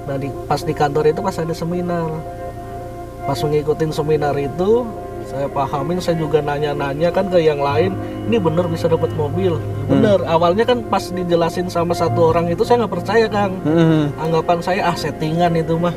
Nah pas di kantor itu pas ada seminar, pas mengikutin seminar itu saya pahamin, saya juga nanya-nanya kan ke yang lain, ini bener bisa dapat mobil. Bener, awalnya kan pas dijelasin sama satu orang itu saya nggak percaya Kang. Anggapan saya settingan itu mah.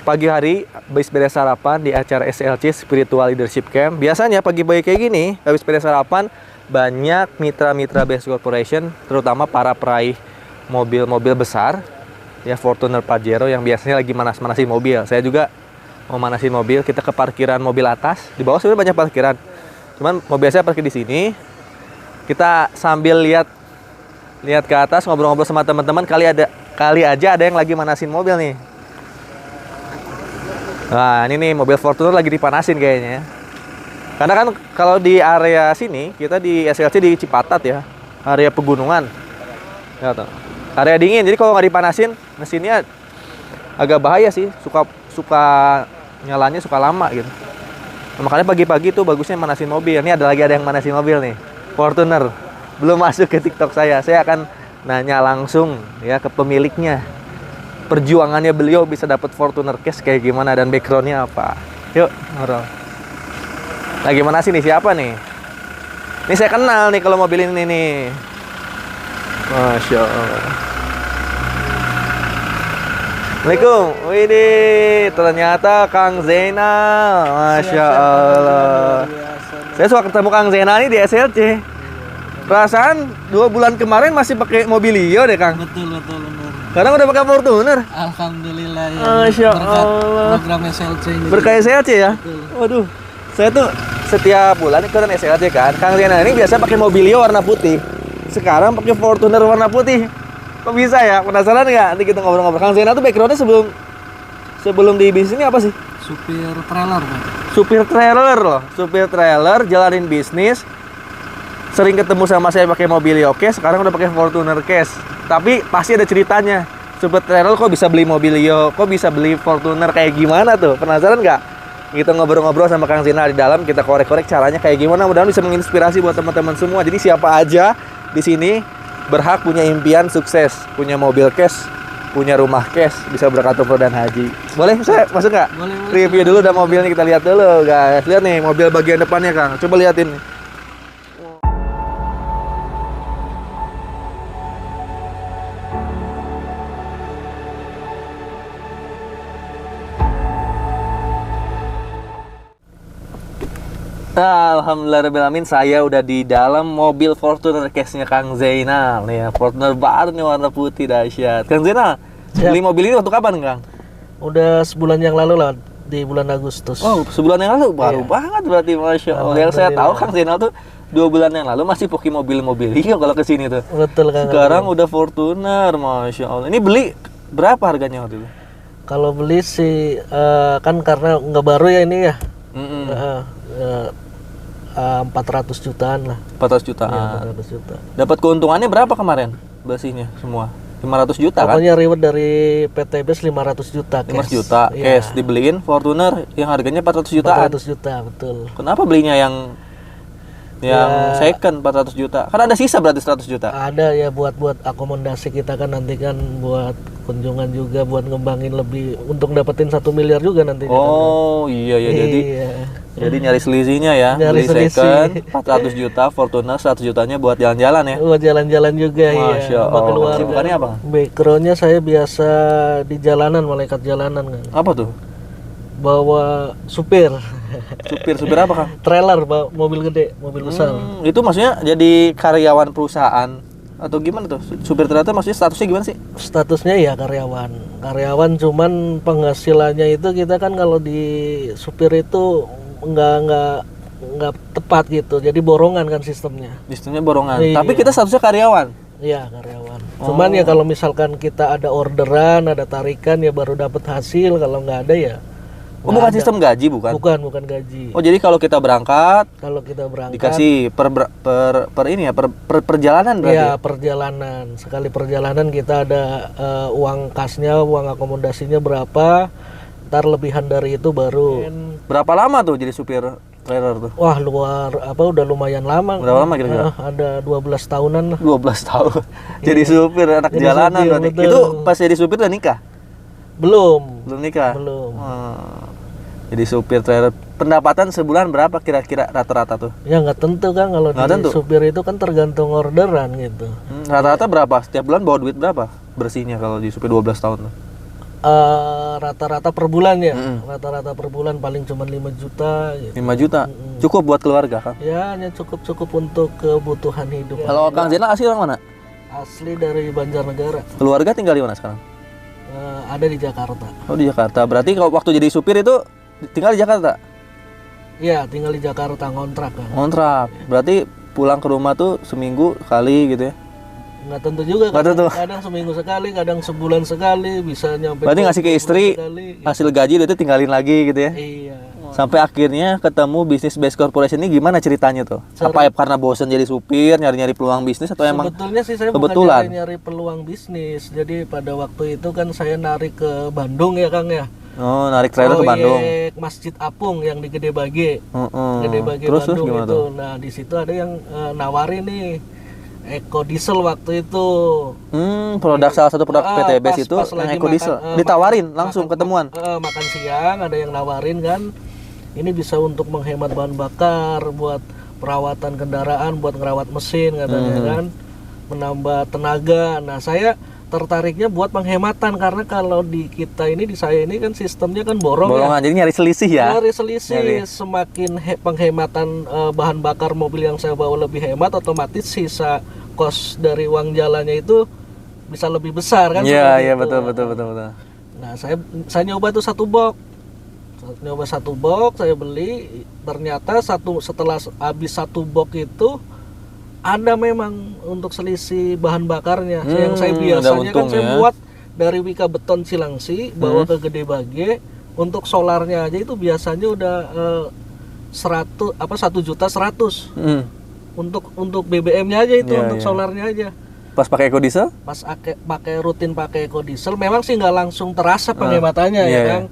Pagi hari habis beres sarapan di acara SLC Spiritual Leadership Camp. Biasanya pagi-pagi kayak gini, habis beres sarapan, banyak mitra-mitra Best Corporation, terutama para peraih mobil-mobil besar, ya Fortuner Pajero yang biasanya lagi manas-manasin mobil. Saya juga mau manasin mobil. Kita ke parkiran mobil atas. Di bawah sebenarnya banyak parkiran. Cuman mobil saya parkir di sini. Kita sambil lihat ke atas, ngobrol-ngobrol sama teman-teman. Kali aja ada yang lagi manasin mobil nih. Nah, ini nih mobil Fortuner lagi dipanasin kayaknya ya. Karena kan kalau di area sini, kita di SLC di Cipatat ya, area pegunungan. Ya, area dingin, jadi kalau nggak dipanasin, mesinnya agak bahaya sih, suka nyalanya suka lama gitu. Nah, makanya pagi-pagi tuh bagusnya manasin mobil. Ini ada yang manasin mobil nih, Fortuner. Belum masuk ke TikTok saya akan nanya langsung ya ke pemiliknya. Perjuangannya beliau bisa dapat Fortuner Cash kayak gimana dan backgroundnya apa. Yuk, ngobrol. Nah, gimana sih nih, siapa nih? Ini saya kenal nih kalau mobil ini nih. Masya Allah. Assalamualaikum. Widih, ternyata Kang Zainal. Masya Allah. Saya suka ketemu Kang Zainal nih di SLC. Perasaan 2 bulan kemarin masih pakai Mobilio deh, Kang. Betul. Sekarang udah pakai Fortuner. Alhamdulillah ya. Masya Berkat Allah. program SLC ini. Berkait SLC ya? Betul. Waduh. Saya tuh setiap bulan ikutan SLC kan. Kang Zainal ini biasa pakai Mobilio warna putih. Sekarang pakai Fortuner warna putih. Kok bisa ya? Penasaran nggak? Nanti kita ngobrol-ngobrol. Kang Zainal tuh backgroundnya sebelum di bisnis ini apa sih? Supir trailer Pak. Supir trailer loh. Supir trailer, jalanin bisnis. Sering ketemu sama saya pakai Mobilio Cash, sekarang udah pakai Fortuner Cash. Tapi pasti ada ceritanya. Supir trailer kok bisa beli Mobilio, kok bisa beli Fortuner, kayak gimana tuh? Penasaran nggak? Kita ngobrol-ngobrol sama Kang Zainal di dalam, kita korek-korek caranya kayak gimana. Mudah-mudahan bisa menginspirasi buat teman-teman semua. Jadi siapa aja di sini berhak punya impian sukses, punya mobil cash, punya rumah cash, bisa berangkat umroh dan haji. Boleh saya masuk nggak? Boleh. Review dulu dah mobilnya, kita lihat dulu guys. Lihat nih mobil bagian depannya Kang. Coba liatin. Alhamdulillahirrahmanirrahim, saya udah di dalam mobil Fortuner Cash-nya Kang Zainal nih ya. Fortuner baru nih warna putih, dahsyat. Kang Zainal, Siap. beli mobil ini waktu kapan Kang? Udah sebulan yang lalu lah, di bulan Agustus. Oh, sebulan yang lalu? Baru Iya. banget berarti, Masya Allah. Yang saya tahu Kang Zainal tuh 2 bulan yang lalu masih pakai mobil-mobil iya kalau kesini tuh. Betul Kang. Sekarang udah Fortuner, Masya Allah. Ini beli berapa harganya waktu itu? Kalau beli sih kan karena nggak baru ya ini ya. 400 jutaan lah. 400 jutaan. Iya, 400 juta. Dapat keuntungannya berapa kemarin? Bersihnya semua. 500 juta kan? Pokoknya reward dari PTBS 500 juta 500 cash. juta Iya, cash dibeliin Fortuner yang harganya 400 jutaan. 400 juta, betul. Kenapa belinya yang second 400 juta? Kan ada sisa berarti 100 juta. Ada ya buat akomodasi kita kan nanti kan buat kunjungan juga, buat ngembangin lebih untuk dapetin 1 miliar juga nanti. Oh iya ya, jadi nyari selisihnya ya. Nyari Beli selisih. second 400 juta, Fortuner 100 jutanya buat jalan-jalan ya. Buat jalan-jalan juga. Masya ya. Sama Allah. keluarga. Kesibukannya apa? Backgroundnya saya biasa di jalanan, malaikat jalanan kan. Apa tuh? Bawa supir. Supir apa Kang? Trailer, bawa mobil gede, mobil besar. Itu maksudnya jadi karyawan perusahaan atau gimana tuh? Supir ternyata maksudnya statusnya gimana sih? Statusnya ya karyawan cuman penghasilannya itu kita kan kalau di supir itu nggak tepat gitu, jadi borongan kan sistemnya. Sistemnya borongan. Iya. Tapi kita statusnya karyawan. Iya karyawan. Cuman ya kalau misalkan kita ada orderan, ada tarikan ya baru dapat hasil, kalau nggak ada ya. Oh, bukan sistem gaji bukan? Bukan gaji. Oh, jadi kalau kita berangkat Kalau kita berangkat dikasih per perjalanan berarti. ya perjalanan. Sekali perjalanan kita ada uang kasnya, uang akomodasinya berapa. ntar lebihan dari itu baru. Berapa lama tuh jadi supir trailer tuh? Wah udah lumayan lama. Berapa lama kira-kira? Ada 12 tahunan lah. 12 tahun. Jadi supir anak Jadi jalanan supir, berarti. betul. Itu pas jadi supir udah nikah? Belum. Belum nikah? Belum. Jadi supir trailer. Pendapatan sebulan berapa kira-kira rata-rata tuh? Ya nggak tentu kan kalau Nggak di tentu. supir itu kan tergantung orderan gitu. Rata-rata berapa? Setiap bulan bawa duit berapa bersihnya kalau di supir 12 tahun tuh? Rata-rata per bulan ya. Rata-rata per bulan paling cuma 5 juta gitu. 5 juta? Cukup buat keluarga kan? Ya hanya cukup untuk kebutuhan hidup. Kalau Kang Zainal asli orang mana? Asli dari Banjarnegara. Keluarga tinggal di mana sekarang? Ada di Jakarta. Oh di Jakarta. Berarti kalau waktu jadi supir itu tinggal di Jakarta? Iya, tinggal di Jakarta ngontrak kan. Ngontrak. Berarti pulang ke rumah tuh seminggu kali gitu ya? Nggak tentu juga. Nggak tentu. Kadang seminggu sekali, kadang sebulan sekali, bisa nyampe. Berarti ngasih ke 2 istri bulan sekali. hasil gaji itu tinggalin lagi gitu ya? Iya. Sampai akhirnya ketemu bisnis Best Corporation ini gimana ceritanya tuh? Apa karena bosan jadi supir, nyari-nyari peluang bisnis atau emang Sebetulnya sih saya kebetulan? bukan nyari peluang bisnis. Jadi pada waktu itu kan saya narik ke Bandung ya Kang ya. Oh, narik trailer ke Bandung. Proyek Masjid Apung yang di Gede Bage. Gede Bage Terus Bandung gimana itu. tuh? Nah, di situ ada yang nawarin nih Eco Diesel waktu itu. Produk salah satu produk PT pas- Best itu pas yang lagi Eco Diesel. makan, Ditawarin makan- langsung makan- ketemuan. Makan siang ada yang nawarin kan. Ini bisa untuk menghemat bahan bakar, buat perawatan kendaraan, buat ngerawat mesin katanya kan. Menambah tenaga. Nah, saya tertariknya buat penghematan karena kalau di kita ini di saya ini kan sistemnya kan borong ya. Bolongan, jadi nyari selisih ya. Dari selisih semakin penghematan bahan bakar mobil yang saya bawa lebih hemat, otomatis sisa kos dari uang jalannya itu bisa lebih besar kan. Iya, seperti iya itu. betul. Nah, saya nyoba tuh satu box. Nyoba satu box saya beli, ternyata setelah habis satu box itu ada memang untuk selisih bahan bakarnya. Yang saya biasanya kan saya buat dari Wika Beton Cilangsi bawa ke Gede Bage, untuk solarnya aja itu biasanya udah 1.100.000 untuk BBM-nya aja itu, untuk solarnya aja. Pas pakai Eco Diesel? Pas rutin pakai Eco Diesel memang sih nggak langsung terasa penghematannya ya Kang.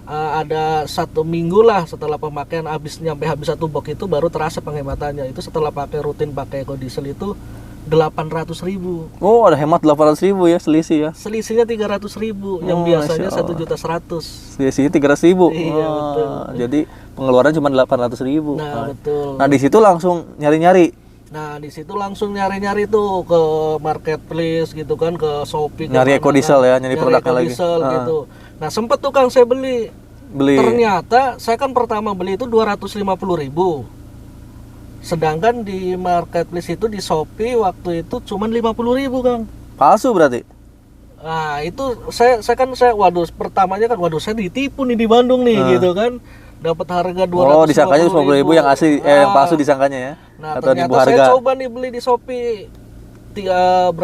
Ada 1 minggu lah setelah pemakaian habis satu box itu baru terasa penghematannya. Itu setelah rutin pakai Eco Diesel itu 800.000. Oh, ada hemat 800.000 ya selisih ya. Selisihnya 300.000 yang biasanya 1.100.000. Selisihnya 300.000. Iya, betul. Jadi pengeluaran cuma 800.000. Nah, betul. Nah, di situ langsung nyari-nyari. Nah, di situ langsung nyari-nyari tuh ke marketplace gitu kan, ke Shopee. Nyari Eco Diesel ya, nyari produknya lagi. Diesel gitu. Nah, sempet tuh Kang saya beli. Ternyata saya kan pertama beli itu 250.000. Sedangkan di marketplace itu di Shopee waktu itu cuma 50.000 Kang. Palsu berarti? Nah, itu saya pertamanya kan saya ditipu nih di Bandung nih gitu kan. Dapat harga 250.000. Oh, disangkanya 50.000 yang asli yang palsu disangkanya ya. Nah, atau ternyata saya coba nih beli di Shopee 4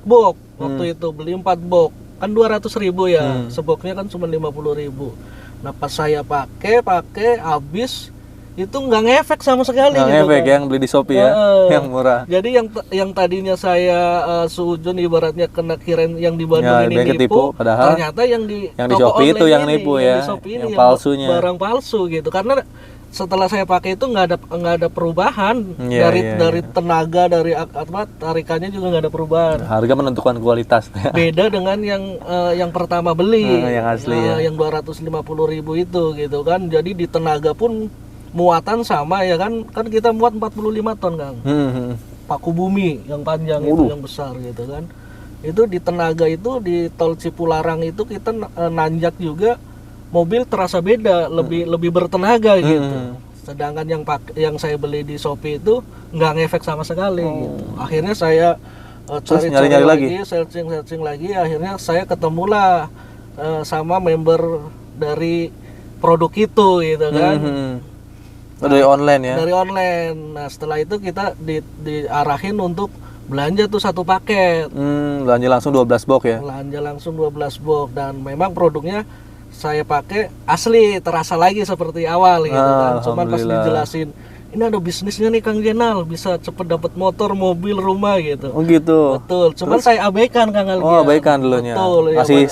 box waktu itu, beli 4 box. Kan 200.000 ya. Seboknya kan cuma 50.000. Nah, pas saya pakai habis itu nggak ngefek sama sekali nggak gitu ngefek kan. yang beli di Shopee ya, yang murah. Jadi yang tadinya saya sujun ibaratnya kena kirain yang di Bandung Ya, ini nipu, padahal ternyata yang di Shopee itu yang nipu ya, yang palsunya, barang palsu gitu. Karena setelah saya pakai itu nggak ada perubahan dari tenaga, dari tarikannya juga nggak ada perubahan. Harga menentukan kualitas. Beda dengan yang pertama beli, yang asli yang 250.000 itu gitu kan. Jadi di tenaga pun muatan sama ya kan kita muat 45 ton Kang. Paku bumi yang panjang itu yang besar gitu kan. Itu di tenaga itu di tol Cipularang itu kita nanjak juga mobil terasa beda, lebih bertenaga gitu. Sedangkan yang saya beli di Shopee itu nggak ngefek sama sekali gitu. Akhirnya saya cari-cari lagi, searching lagi, akhirnya saya ketemulah sama member dari produk itu gitu kan. Dari online ya? Dari online. Nah, setelah itu kita diarahin untuk belanja tuh satu paket. Belanja langsung 12 box ya? Belanja langsung 12 box. Dan memang produknya saya pakai asli, terasa lagi seperti awal gitu kan. Cuman pas dijelasin, ini ada bisnisnya nih Kang Zainal, bisa cepet dapat motor, mobil, rumah gitu. Oh gitu? Betul. Cuman saya abaikan Kang Algian. Oh, abaikan dulunya. Betul. Masih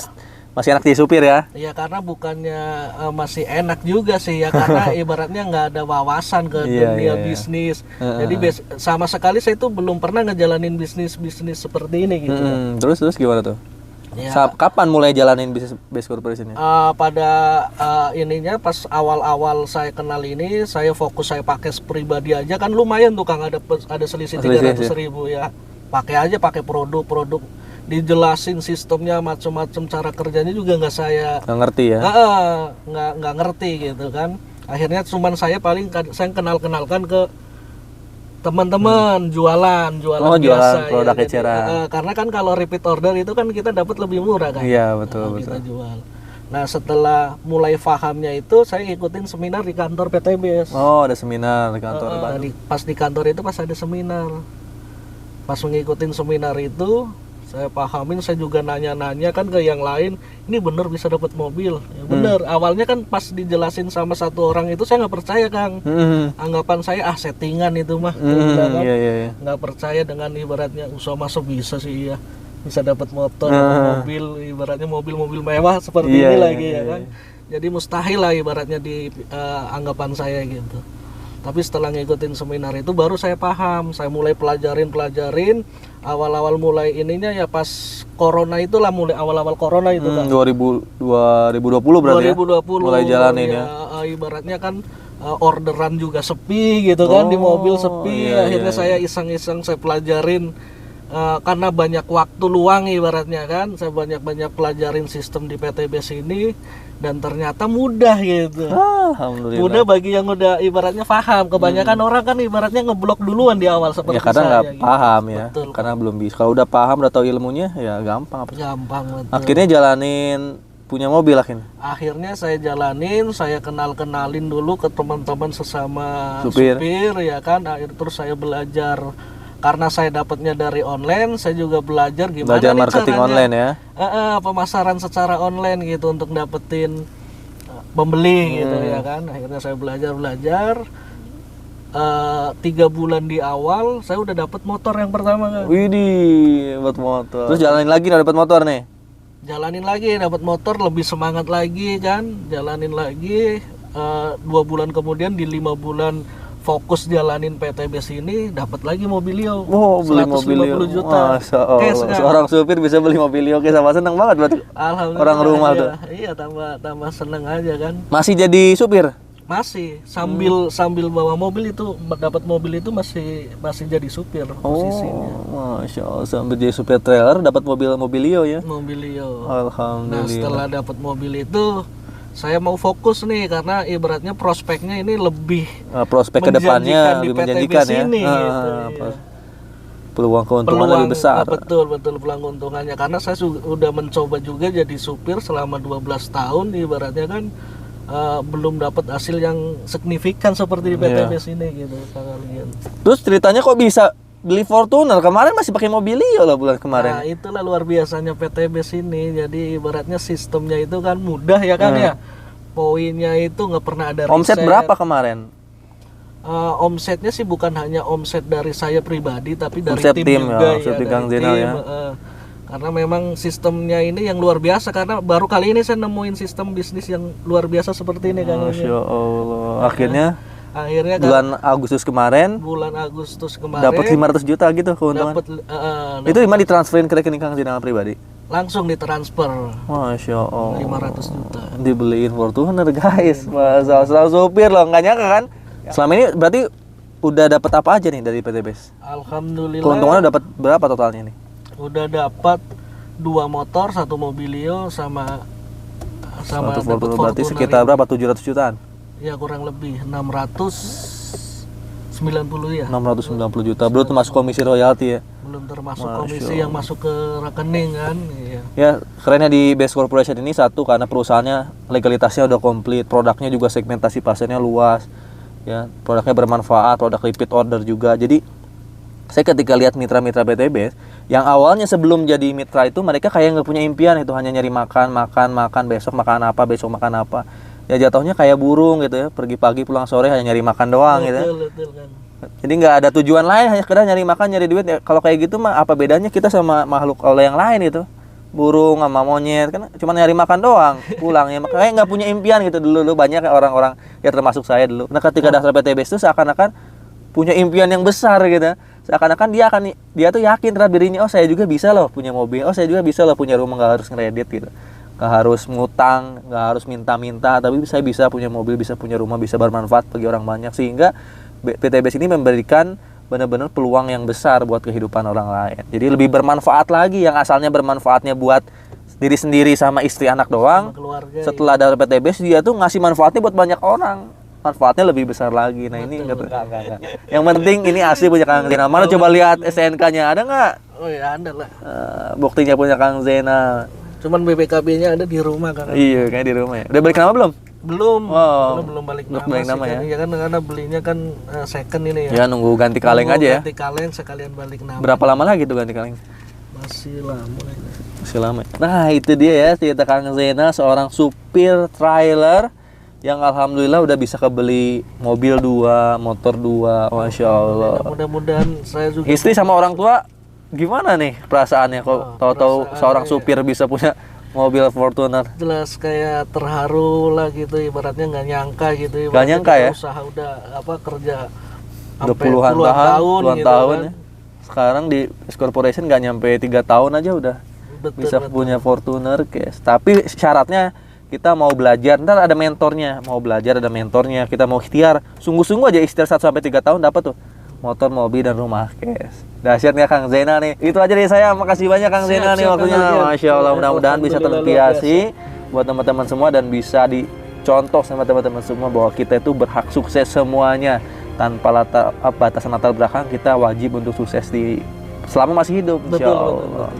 Masih enak jadi supir ya? Ya karena bukannya masih enak juga sih ya, karena ibaratnya nggak ada wawasan ke Iya, dunia iya. bisnis. Jadi sama sekali saya itu belum pernah ngejalanin bisnis seperti ini gitu. Terus gimana tuh? Ya. Kapan mulai jalanin bisnis Base Corporation-nya? Pada ininya pas awal-awal saya kenal ini, saya fokus saya pakai pribadi aja kan lumayan tuh Kang, ada selisih 300.000 ya. Pakai produk-produk, dijelasin sistemnya macam-macam, cara kerjanya juga nggak Nggak ngerti ya? nggak ngerti gitu kan. Akhirnya cuman saya saya kenalkan ke teman-teman jualan jualan biasa produk ya. eceran. Karena kan kalau repeat order itu kan kita dapat lebih murah kan. Iya betul. Kita jual. Nah setelah mulai pahamnya itu saya ikutin seminar di kantor PTBS. Oh ada seminar di kantor. Pas di kantor itu pas ada seminar. Pas mengikutin seminar itu saya pahamin, saya juga nanya-nanya kan ke yang lain, ini bener bisa dapat mobil ya, bener. Awalnya kan pas dijelasin sama satu orang itu saya nggak percaya Kang. Anggapan saya settingan itu mah. Kan? Iya. Nggak percaya dengan ibaratnya usaha masa bisa sih ya, bisa dapat motor mobil, ibaratnya mobil-mobil mewah seperti ini lagi ya kan. Jadi mustahil lah ibaratnya di anggapan saya gitu. Tapi setelah ngikutin seminar itu baru saya paham, saya mulai pelajarin. Awal-awal mulai ininya ya pas corona itulah, mulai awal-awal corona itu kan. 2020 berarti 2020 mulai jalanin ya. Ibaratnya kan orderan juga sepi gitu kan, di mobil sepi. Akhirnya saya iseng-iseng saya pelajarin. Karena banyak waktu luang ibaratnya kan, saya banyak pelajarin sistem di PTBS ini, dan ternyata mudah gitu. Alhamdulillah. Mudah bagi yang udah ibaratnya paham. Kebanyakan orang kan ibaratnya ngeblok duluan di awal seperti ya karena saya. nggak paham gitu. ya. Betul. Karena belum bisa. Kalau udah paham, udah tahu ilmunya ya gampang. Gampang betul. Akhirnya jalanin punya mobil akhirnya. Akhirnya saya jalanin, saya kenalin dulu ke teman-teman sesama Supir ya kan. Terus saya belajar. Karena saya dapatnya dari online, saya juga belajar gimana belajar nih marketing caranya, online ya. Pemasaran secara online gitu untuk dapetin pembeli gitu ya kan. Akhirnya saya belajar 3 bulan di awal saya udah dapet motor yang pertama kan. Widih, buat motor. Terus jalanin lagi dapat motor nih. Jalanin lagi, dapat motor, lebih semangat lagi kan. Jalanin lagi 2 bulan kemudian, di 5 bulan fokus jalanin PTBS ini, dapat lagi Mobilio. Beli Mobilio. 150 juta. Masya Allah. Seorang supir bisa beli Mobilio, sama seneng banget berarti. Alhamdulillah. Orang rumah iya, tuh. Iya, tambah seneng aja kan. Masih jadi supir? Masih sambil bawa mobil itu, dapat mobil itu masih jadi supir posisinya. Masya Allah, sambil jadi supir trailer dapat Mobilio ya. Mobilio. Alhamdulillah. Nah, setelah dapat mobil itu saya mau fokus nih, karena ibaratnya prospeknya ini lebih prospek kedepannya lebih menjanjikan ya. Ini, gitu, ya. Peluang keuntungan lebih besar. Betul peluang keuntungannya, karena saya sudah mencoba juga jadi supir selama 12 tahun ibaratnya kan, belum dapat hasil yang signifikan seperti di PTBS ini gitu kalian. Terus ceritanya kok bisa beli Fortuner? Kemarin masih pakai Mobilio lah bulan kemarin. Nah, itulah luar biasanya PTBS ini. Jadi ibaratnya sistemnya itu kan mudah ya kan ya. Poinnya itu nggak pernah ada omset reset. Berapa kemarin? Omsetnya sih bukan hanya omset dari saya pribadi, tapi dari omset tim juga ya. Dari Kang Zainal ya. Karena memang sistemnya ini yang luar biasa, karena baru kali ini saya nemuin sistem bisnis yang luar biasa seperti ini kan. Masya Allah. Akhirnya bulan Agustus kemarin dapat 500 juta gitu keuntungan. Itu gimana ditransferin ke rekening Kang Zainal pribadi? Langsung ditransfer. Masya Allah. 500 juta. Dibeliin Fortuner guys. Masa supir loh, nggak nyangka kan? Selama ini berarti udah dapat apa aja nih dari PTBS? Alhamdulillah. Keuntungannya dapat berapa totalnya nih? Udah dapat 2 motor, 1 Mobilio sama dapat Fortuner. Berarti sekitar berapa? 700 jutaan? Ya kurang lebih 690 ya. 690 juta. Belum termasuk komisi royalti ya. Belum termasuk komisi yang masuk ke rekening kan. Iya. Ya, kerennya di Base Corporation ini satu karena perusahaannya legalitasnya udah komplit, produknya juga segmentasi pasarnya luas. Ya, produknya bermanfaat, produk repeat order juga. Jadi saya ketika lihat mitra-mitra PTBS yang awalnya sebelum jadi mitra itu mereka kayak nggak punya impian, itu hanya nyari makan, besok makan apa. Ya jatuhnya kayak burung gitu ya, pergi pagi pulang sore hanya nyari makan doang gitu. Betul kan. Jadi nggak ada tujuan lain, hanya sekedar nyari makan, nyari duit. Ya, kalau kayak gitu mah apa bedanya kita sama makhluk Allah yang lain gitu? burung sama monyet kan cuma nyari makan doang pulang ya makanya nggak punya impian gitu dulu banyak orang-orang ya termasuk saya dulu. Nah ketika daftar PTBS itu seakan-akan punya impian yang besar gitu. Seakan-akan dia tuh yakin terhadap dirinya, oh saya juga bisa loh punya mobil, oh saya juga bisa loh punya rumah, nggak harus ngeredit gitu, nggak harus ngutang, nggak harus minta-minta, tapi saya bisa punya mobil, bisa punya rumah, bisa bermanfaat bagi orang banyak. Sehingga PTBS ini memberikan benar-benar peluang yang besar buat kehidupan orang lain. Jadi lebih bermanfaat lagi, yang asalnya bermanfaatnya buat diri sendiri sama istri anak doang, keluarga, setelah ada PTBS dia tuh ngasih manfaatnya buat banyak orang, manfaatnya lebih besar lagi. Nah ini enggak. Yang penting ini asli punya Kang Zainal. Mana coba lihat STNK-nya ada nggak? Oh ya ada lah. Buktinya punya Kang Zainal. Cuman BPKB-nya ada di rumah kan. Iya kayak di rumah ya. Udah balik nama belum? Belum. Oh, Belum balik belum nama, balik sih nama kan. ya. Ya kan karena belinya kan second ini ya. Ya nunggu ganti kaleng Nunggu aja ya. Ganti kaleng sekalian balik nama. Berapa lama lagi tuh ganti kaleng? Masih lama ya. Masih lama. Nah itu dia ya cerita Kang Zainal, seorang supir trailer yang alhamdulillah udah bisa kebeli mobil 2, motor 2, masya Allah. Mudah-mudahan saya juga. Istri sama orang tua gimana nih perasaannya kok tahu-tahu seorang supir bisa punya mobil Fortuner? Jelas kayak terharu lah gitu, ibaratnya nggak nyangka gitu. Nggak nyangka ya? Usaha udah kerja Udah puluhan tahun gitu tahun kan. ya. Sekarang di S Corporation nggak nyampe 3 tahun aja udah bisa punya Fortuner cash. Tapi syaratnya kita mau belajar, ntar ada mentornya, mau belajar ada mentornya, kita mau ikhtiar, sungguh-sungguh aja ikhtiar 1 sampai 3 tahun dapat tuh motor, mobil dan rumah cash. Dahsyat nggak Kang Zainal nih? Itu aja dari saya. Makasih banyak Kang Zainal nih waktunya. Masya Allah, mudah-mudahan bisa terbiasi buat teman-teman semua dan bisa dicontoh sama teman-teman semua bahwa kita itu berhak sukses semuanya tanpa batasan latar belakang. Kita wajib untuk sukses selama masih hidup. Insya Allah.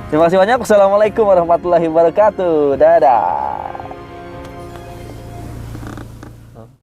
Terima kasih banyak. Wassalamualaikum warahmatullahi wabarakatuh. Dadah.